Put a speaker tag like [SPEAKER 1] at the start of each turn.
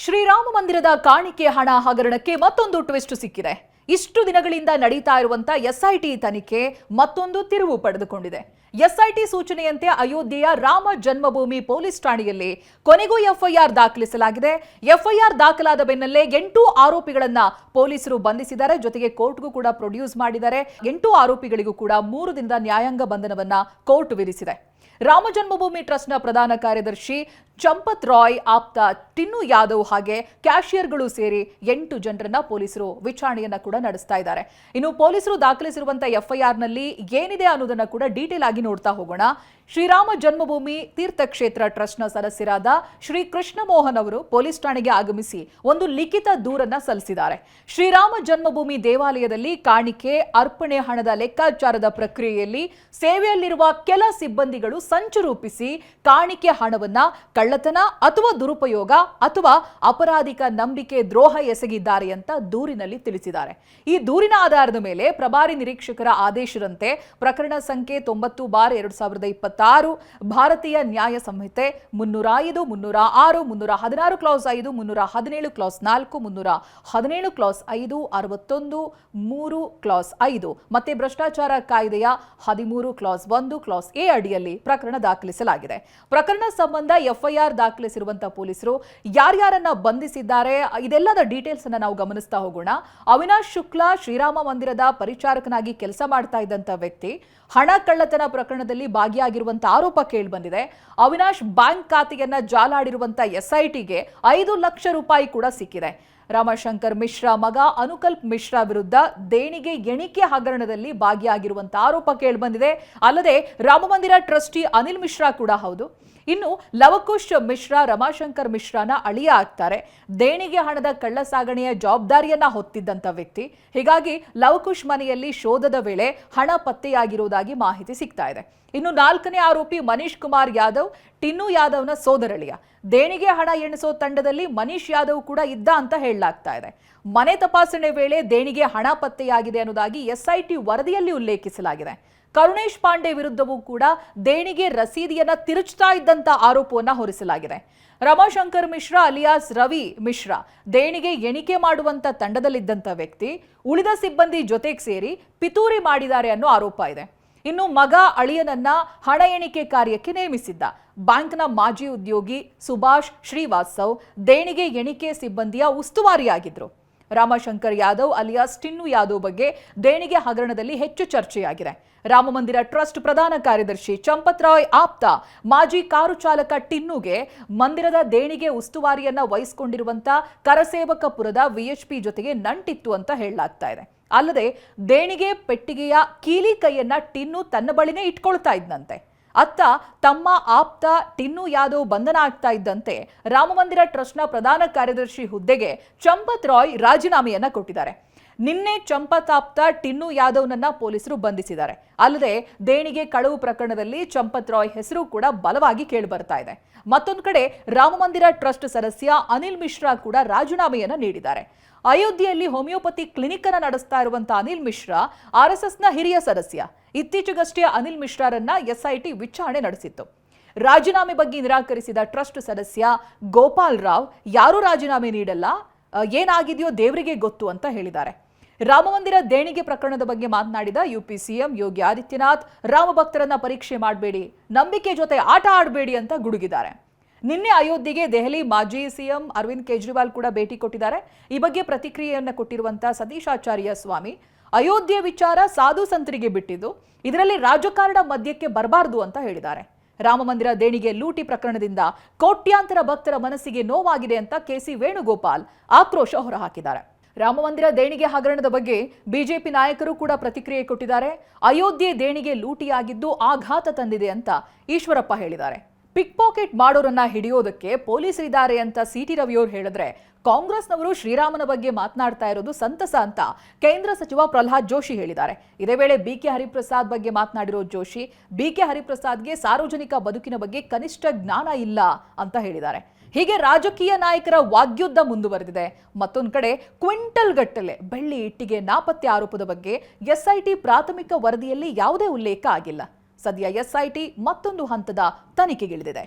[SPEAKER 1] ಶ್ರೀರಾಮ ಮಂದಿರದ ಕಾಣಿಕೆ ಹಣ ಹಗರಣಕ್ಕೆ ಮತ್ತೊಂದು ಟ್ವಿಸ್ಟ್ ಸಿಕ್ಕಿದೆ. ಇಷ್ಟು ದಿನಗಳಿಂದ ನಡೀತಾ ಇರುವಂತ ಎಸ್ಐಟಿ ತನಿಖೆ ಮತ್ತೊಂದು ತಿರುವು ಪಡೆದುಕೊಂಡಿದೆ. ಎಸ್ಐಟಿ ಸೂಚನೆಯಂತೆ ಅಯೋಧ್ಯೆಯ ರಾಮ ಜನ್ಮಭೂಮಿ ಪೊಲೀಸ್ ಠಾಣೆಯಲ್ಲಿ ಕೊನೆಗೂ ಎಫ್ಐಆರ್ ದಾಖಲಿಸಲಾಗಿದೆ. ಎಫ್ಐಆರ್ ದಾಖಲಾದ ಬೆನ್ನಲ್ಲೇ 8 ಆರೋಪಿಗಳನ್ನ ಪೊಲೀಸರು ಬಂಧಿಸಿದ್ದಾರೆ. ಜೊತೆಗೆ ಕೋರ್ಟ್ಗೂ ಕೂಡ ಪ್ರೊಡ್ಯೂಸ್ ಮಾಡಿದ್ದಾರೆ. 8 ಆರೋಪಿಗಳಿಗೂ ಕೂಡ 3 ದಿನದ ನ್ಯಾಯಾಂಗ ಬಂಧನವನ್ನ ಕೋರ್ಟ್ ವಿಧಿಸಿದೆ. ರಾಮ ಜನ್ಮಭೂಮಿ ಟ್ರಸ್ಟ್ನ ಪ್ರಧಾನ ಕಾರ್ಯದರ್ಶಿ ಚಂಪತ್ ರಾಯ್ ಆಪ್ತ ಟಿನ್ನು ಯಾದವ್ ಹಾಗೆ ಕ್ಯಾಶಿಯರ್ಗಳು ಸೇರಿ 8 ಜನರನ್ನ ಪೊಲೀಸರು ವಿಚಾರಣೆಯನ್ನ ಕೂಡ ನಡೆಸ್ತಾ ಇದ್ದಾರೆ. ಇನ್ನು ಪೊಲೀಸರು ದಾಖಲಿಸಿರುವಂತಹ ಎಫ್ಐಆರ್ನಲ್ಲಿ ಏನಿದೆ ಅನ್ನೋದನ್ನ ಕೂಡ ಡೀಟೇಲ್ ಆಗಿ ನೋಡ್ತಾ ಹೋಗೋಣ. ಶ್ರೀರಾಮ ಜನ್ಮಭೂಮಿ ತೀರ್ಥಕ್ಷೇತ್ರ ಟ್ರಸ್ಟ್ನ ಸದಸ್ಯರಾದ ಶ್ರೀ ಕೃಷ್ಣ ಮೋಹನ್ ಅವರು ಪೊಲೀಸ್ ಠಾಣೆಗೆ ಆಗಮಿಸಿ ಒಂದು ಲಿಖಿತ ದೂರನ್ನ ಸಲ್ಲಿಸಿದ್ದಾರೆ. ಶ್ರೀರಾಮ ಜನ್ಮಭೂಮಿ ದೇವಾಲಯದಲ್ಲಿ ಕಾಣಿಕೆ ಅರ್ಪಣೆ ಹಣದ ಲೆಕ್ಕಾಚಾರದ ಪ್ರಕ್ರಿಯೆಯಲ್ಲಿ ಸೇವೆಯಲ್ಲಿರುವ ಕೆಲ ಸಿಬ್ಬಂದಿಗಳು ಸಂಚು ರೂಪಿಸಿ ಕಾಣಿಕೆ ಹಣವನ್ನ ಕಳ್ಳತನ ಅಥವಾ ದುರುಪಯೋಗ ಅಥವಾ ಅಪರಾಧಿಕ ನಂಬಿಕೆ ದ್ರೋಹ ಎಸಗಿದ್ದಾರೆ ಅಂತ ದೂರಿನಲ್ಲಿ ತಿಳಿಸಿದ್ದಾರೆ. ಈ ದೂರಿನ ಆಧಾರದ ಮೇಲೆ ಪ್ರಭಾರಿ ನಿರೀಕ್ಷಕರ ಆದೇಶದಂತೆ ಪ್ರಕರಣ ಸಂಖ್ಯೆ 90/2026 ಭಾರತೀಯ ನ್ಯಾಯ ಸಂಹಿತೆ 305, 306, 316 ಕ್ಲಾಸ್ 5, 317 ಕ್ಲಾಸ್ 4, 317 ಕ್ಲಾಸ್ 5, 61, 3 ಕ್ಲಾಸ್ 5 ಮತ್ತೆ ಭ್ರಷ್ಟಾಚಾರ ಕಾಯ್ದೆಯ 13 ಕ್ಲಾಸ್ 1 ಕ್ಲಾಸ್ ಎ ಅಡಿಯಲ್ಲಿ ಪ್ರಕರಣ ದಾಖಲಿಸಲಾಗಿದೆ. ಪ್ರಕರಣ ಸಂಬಂಧ ಎಫ್ಐಆರ್ ದಾಖಲಿಸಿರುವಂತಹ ಪೊಲೀಸರು ಯಾರ್ಯಾರನ್ನ ಬಂಧಿಸಿದ್ದಾರೆ ಇದೆಲ್ಲದ ಡೀಟೇಲ್ಸ್ ಅನ್ನ ನಾವು ಗಮನಿಸ್ತಾ ಹೋಗೋಣ. ಅವಿನಾಶ್ ಶುಕ್ಲಾ ಶ್ರೀರಾಮ ಮಂದಿರದ ಪರಿಚಾರಕನಾಗಿ ಕೆಲಸ ಮಾಡ್ತಾ ಇದ್ದಂತ ವ್ಯಕ್ತಿ ಹಣ ಕಳ್ಳತನ ಪ್ರಕರಣದಲ್ಲಿ ಭಾಗಿಯಾಗಿರುವಂತಹ ಆರೋಪ ಕೇಳಿಬಂದಿದೆ. ಅವಿನಾಶ್ ಬ್ಯಾಂಕ್ ಖಾತೆಯನ್ನ ಜಾಲಾಡಿರುವಂತಹ ಎಸ್ಐಟಿಗೆ 5 ಲಕ್ಷ ರೂಪಾಯಿ ಕೂಡ ಸಿಕ್ಕಿದೆ. ರಾಮಶಂಕರ್ ಮಿಶ್ರಾ ಮಗ ಅನುಕಲ್ಪ್ ಮಿಶ್ರಾ ವಿರುದ್ಧ ದೇಣಿಗೆ ಎಣಿಕೆ ಹಗರಣದಲ್ಲಿ ಭಾಗಿಯಾಗಿರುವಂತಹ ಆರೋಪ ಕೇಳಿಬಂದಿದೆ. ಅಲ್ಲದೆ ರಾಮಮಂದಿರ ಟ್ರಸ್ಟಿ ಅನಿಲ್ ಮಿಶ್ರಾ ಕೂಡ ಹೌದು. ಇನ್ನು ಲವಕುಶ್ ಮಿಶ್ರಾ ರಮಾಶಂಕರ್ ಮಿಶ್ರಾನ ಅಳಿಯ ಆಗ್ತಾರೆ. ದೇಣಿಗೆ ಹಣದ ಕಳ್ಳ ಸಾಗಣೆಯ ಜವಾಬ್ದಾರಿಯನ್ನ ಹೊತ್ತಿದ್ದಂತ ವ್ಯಕ್ತಿ. ಹೀಗಾಗಿ ಲವಕುಶ್ ಮನೆಯಲ್ಲಿ ಶೋಧದ ವೇಳೆ ಹಣ ಪತ್ತೆಯಾಗಿರುವುದಾಗಿ ಮಾಹಿತಿ ಸಿಗ್ತಾ ಇದೆ. ಇನ್ನು 4ನೇ ಆರೋಪಿ ಮನೀಶ್ ಕುಮಾರ್ ಯಾದವ್ ಟಿನ್ನು ಯಾದವ್ನ ಸೋದರಳಿಯ. ದೇಣಿಗೆ ಹಣ ಎಣಿಸೋ ತಂಡದಲ್ಲಿ ಮನೀಶ್ ಯಾದವ್ ಕೂಡ ಇದ್ದ ಅಂತ ಹೇಳಲಾಗ್ತಾ ಇದೆ. ಮನೆ ತಪಾಸಣೆ ವೇಳೆ ದೇಣಿಗೆ ಹಣ ಪತ್ತೆಯಾಗಿದೆ ಅನ್ನೋದಾಗಿ ಎಸ್ಐಟಿ ವರದಿಯಲ್ಲಿ ಉಲ್ಲೇಖಿಸಲಾಗಿದೆ. ಕರುಣೇಶ್ ಪಾಂಡೆ ವಿರುದ್ಧವೂ ಕೂಡ ದೇಣಿಗೆ ರಸೀದಿಯನ್ನ ತಿರುಚ್ತಾ ಇದ್ದಂತ ಆರೋಪವನ್ನ ಹೊರಿಸಲಾಗಿದೆ. ರಮಾಶಂಕರ್ ಮಿಶ್ರಾ ಅಲಿಯಾಸ್ ರವಿ ಮಿಶ್ರಾ ದೇಣಿಗೆ ಎಣಿಕೆ ಮಾಡುವಂತ ತಂಡದಲ್ಲಿದ್ದಂತ ವ್ಯಕ್ತಿ. ಉಳಿದ ಸಿಬ್ಬಂದಿ ಜೊತೆಗೆ ಸೇರಿ ಪಿತೂರಿ ಮಾಡಿದ್ದಾರೆ ಅನ್ನೋ ಆರೋಪ ಇದೆ. ಇನ್ನು ಮಗ ಅಳಿಯನನ್ನ ಹಣ ಎಣಿಕೆ ಕಾರ್ಯಕ್ಕೆ ನೇಮಿಸಿದ್ದ. ಬ್ಯಾಂಕ್ನ ಮಾಜಿ ಉದ್ಯೋಗಿ ಸುಭಾಷ್ ಶ್ರೀವಾಸ್ತವ್ ದೇಣಿಗೆ ಎಣಿಕೆ ಸಿಬ್ಬಂದಿಯ ಉಸ್ತುವಾರಿಯಾಗಿದ್ರು. ರಾಮಶಂಕರ್ ಯಾದವ್ ಅಲಿಯಾಸ್ ಟಿನ್ನು ಯಾದವ್ ಬಗ್ಗೆ ದೇಣಿಗೆ ಹಗರಣದಲ್ಲಿ ಹೆಚ್ಚು ಚರ್ಚೆಯಾಗಿದೆ. ರಾಮಮಂದಿರ ಟ್ರಸ್ಟ್ ಪ್ರಧಾನ ಕಾರ್ಯದರ್ಶಿ ಚಂಪತ್ ರಾಯ್ ಆಪ್ತ ಮಾಜಿ ಕಾರು ಚಾಲಕ ಟಿನ್ನುಗೆ ಮಂದಿರದ ದೇಣಿಗೆ ಉಸ್ತುವಾರಿಯನ್ನ ವಹಿಸಿಕೊಂಡಿರುವಂತ ಕರಸೇವಕಪುರದ ವಿಎಚ್ಪಿ ಜೊತೆಗೆ ನಂಟಿತ್ತು ಅಂತ ಹೇಳಲಾಗ್ತಾ ಇದೆ. ಅಲ್ಲದೆ ದೇಣಿಗೆ ಪೆಟ್ಟಿಗೆಯ ಕೀಲಿ ಕೈಯನ್ನ ಟಿನ್ನು ತನ್ನ ಬಳಿನೇ ಇಟ್ಕೊಳ್ತಾ ಇದ್ದಂತೆ. ಅತ್ತ ತಮ್ಮ ಆಪ್ತ ಟಿನ್ನು ಯಾದವ್ ಬಂಧನ ಆಗ್ತಾ ಇದ್ದಂತೆ ರಾಮಮಂದಿರ ಟ್ರಸ್ಟ್ನ ಪ್ರಧಾನ ಕಾರ್ಯದರ್ಶಿ ಹುದ್ದೆಗೆ ಚಂಪತ್ ರಾಯ್ ರಾಜೀನಾಮೆಯನ್ನ ಕೊಟ್ಟಿದ್ದಾರೆ. ನಿನ್ನೆ ಚಂಪತ್ ಆಪ್ತ ಟಿನ್ನು ಯಾದವ್ನನ್ನ ಪೊಲೀಸರು ಬಂಧಿಸಿದ್ದಾರೆ. ಅಲ್ಲದೆ ದೇಣಿಗೆ ಕಳವು ಪ್ರಕರಣದಲ್ಲಿ ಚಂಪತ್ ರಾಯ್ ಹೆಸರು ಕೂಡ ಬಲವಾಗಿ ಕೇಳಿಬರ್ತಾ ಇದೆ. ಮತ್ತೊಂದು ಕಡೆ ರಾಮಮಂದಿರ ಟ್ರಸ್ಟ್ ಸದಸ್ಯ ಅನಿಲ್ ಮಿಶ್ರಾ ಕೂಡ ರಾಜೀನಾಮೆಯನ್ನ ನೀಡಿದ್ದಾರೆ. ಅಯೋಧ್ಯೆಯಲ್ಲಿ ಹೋಮಿಯೋಪತಿ ಕ್ಲಿನಿಕ್ ಅನ್ನು ನಡೆಸ್ತಾ ಇರುವಂತಹ ಅನಿಲ್ ಮಿಶ್ರಾ ಆರ್ಎಸ್ಎಸ್ನ ಹಿರಿಯ ಸದಸ್ಯ. ಇತ್ತೀಚೆಗಷ್ಟೇ ಅನಿಲ್ ಮಿಶ್ರಾರನ್ನ ಎಸ್ಐಟಿ ವಿಚಾರಣೆ ನಡೆಸಿತ್ತು. ರಾಜೀನಾಮೆ ಬಗ್ಗೆ ನಿರಾಕರಿಸಿದ ಟ್ರಸ್ಟ್ ಸದಸ್ಯ ಗೋಪಾಲ್ ರಾವ್ ಯಾರೂ ರಾಜೀನಾಮೆ ನೀಡಲ್ಲ, ಏನಾಗಿದೆಯೋ ದೇವರಿಗೆ ಗೊತ್ತು ಅಂತ ಹೇಳಿದ್ದಾರೆ. ರಾಮಮಂದಿರ ದೇಣಿಗೆ ಪ್ರಕರಣದ ಬಗ್ಗೆ ಮಾತನಾಡಿದ ಯುಪಿ ಸಿಎಂ ಯೋಗಿ ಆದಿತ್ಯನಾಥ್ ರಾಮ ಭಕ್ತರನ್ನ ಪರೀಕ್ಷೆ ಮಾಡಬೇಡಿ, ನಂಬಿಕೆ ಜೊತೆ ಆಟ ಆಡಬೇಡಿ ಅಂತ ಗುಡುಗಿದ್ದಾರೆ. ನಿನ್ನೆ ಅಯೋಧ್ಯೆಗೆ ದೆಹಲಿ ಮಾಜಿ ಸಿಎಂ ಅರವಿಂದ್ ಕೇಜ್ರಿವಾಲ್ ಕೂಡ ಭೇಟಿ ಕೊಟ್ಟಿದ್ದಾರೆ. ಈ ಬಗ್ಗೆ ಪ್ರತಿಕ್ರಿಯೆಯನ್ನು ಕೊಟ್ಟಿರುವಂತಹ ಸತೀಶಾಚಾರ್ಯ ಸ್ವಾಮಿ ಅಯೋಧ್ಯೆ ವಿಚಾರ ಸಾಧು ಸಂತರಿಗೆ ಬಿಟ್ಟಿದ್ದು, ಇದರಲ್ಲಿ ರಾಜಕಾರಣ ಮಧ್ಯಕ್ಕೆ ಬರಬಾರದು ಅಂತ ಹೇಳಿದ್ದಾರೆ. ರಾಮಮಂದಿರ ದೇಣಿಗೆ ಲೂಟಿ ಪ್ರಕರಣದಿಂದ ಕೋಟ್ಯಾಂತರ ಭಕ್ತರ ಮನಸ್ಸಿಗೆ ನೋವಾಗಿದೆ ಅಂತ ಕೆಸಿ ವೇಣುಗೋಪಾಲ್ ಆಕ್ರೋಶ ಹೊರಹಾಕಿದ್ದಾರೆ. ರಾಮಮಂದಿರ ದೇಣಿಗೆ ಹಗರಣದ ಬಗ್ಗೆ ಬಿಜೆಪಿ ನಾಯಕರು ಕೂಡ ಪ್ರತಿಕ್ರಿಯೆ ಕೊಟ್ಟಿದ್ದಾರೆ. ಅಯೋಧ್ಯೆ ದೇಣಿಗೆ ಲೂಟಿಯಾಗಿದ್ದು ಆಘಾತ ತಂದಿದೆ ಅಂತ ಈಶ್ವರಪ್ಪ ಹೇಳಿದ್ದಾರೆ. ಪಿಕ್ ಪಾಕೆಟ್ ಮಾಡೋರನ್ನ ಹಿಡಿಯೋದಕ್ಕೆ ಪೊಲೀಸರಿದ್ದಾರೆ ಅಂತ ಸಿಟಿ ರವಿಯವರು ಹೇಳಿದ್ರೆ, ಕಾಂಗ್ರೆಸ್ನವರು ಶ್ರೀರಾಮನ ಬಗ್ಗೆ ಮಾತನಾಡ್ತಾ ಇರೋದು ಸಂತಸ ಅಂತ ಕೇಂದ್ರ ಸಚಿವ ಪ್ರಹ್ಲಾದ್ ಜೋಶಿ ಹೇಳಿದ್ದಾರೆ. ಇದೇ ವೇಳೆ ಬಿಕೆ ಹರಿಪ್ರಸಾದ್ ಬಗ್ಗೆ ಮಾತನಾಡಿರೋ ಜೋಶಿ, ಬಿಕೆ ಹರಿಪ್ರಸಾದ್ಗೆ ಸಾರ್ವಜನಿಕ ಬದುಕಿನ ಬಗ್ಗೆ ಕನಿಷ್ಠ ಜ್ಞಾನ ಇಲ್ಲ ಅಂತ ಹೇಳಿದ್ದಾರೆ. ಹೀಗೆ ರಾಜಕೀಯ ನಾಯಕರ ವಾಗ್ಯುದ್ಧ ಮುಂದುವರೆದಿದೆ. ಮತ್ತೊಂದು ಕಡೆ ಕ್ವಿಂಟಲ್ ಗಟ್ಟಲೆ ಬೆಳ್ಳಿ ಇಟ್ಟಿಗೆ ನಾಪತ್ತೆ ಆರೋಪದ ಬಗ್ಗೆ ಎಸ್ಐಟಿ ಪ್ರಾಥಮಿಕ ವರದಿಯಲ್ಲಿ ಯಾವುದೇ ಉಲ್ಲೇಖ ಆಗಿಲ್ಲ. ಸದ್ಯ ಎಸ್ಐಟಿ ಮತ್ತೊಂದು ಹಂತದ ತನಿಖೆಗಿಳಿದಿದೆ.